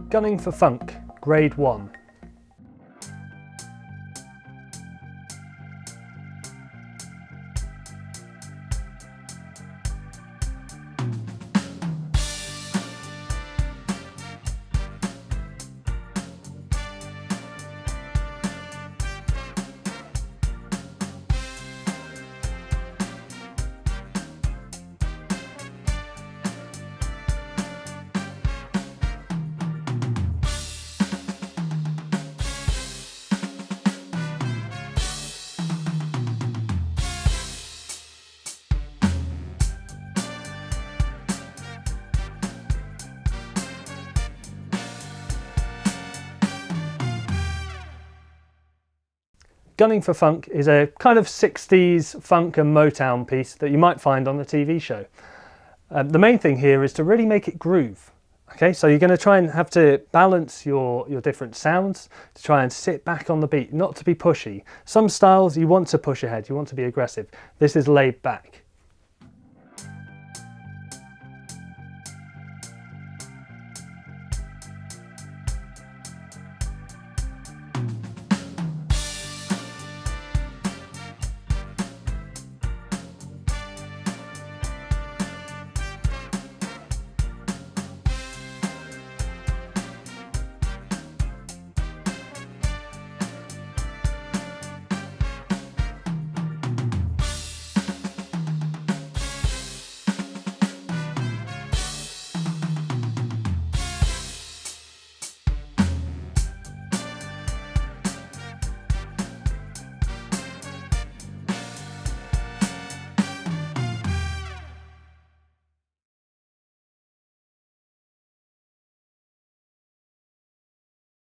Gunning for Funk, Grade 1. Gunning for Funk is a kind of 60s funk and Motown piece that you might find on a TV show. The main thing here is to really make it groove. Okay, so you're going to try and have to balance your different sounds to try and sit back on the beat, not to be pushy. Some styles you want to push ahead, you want to be aggressive. This is laid back.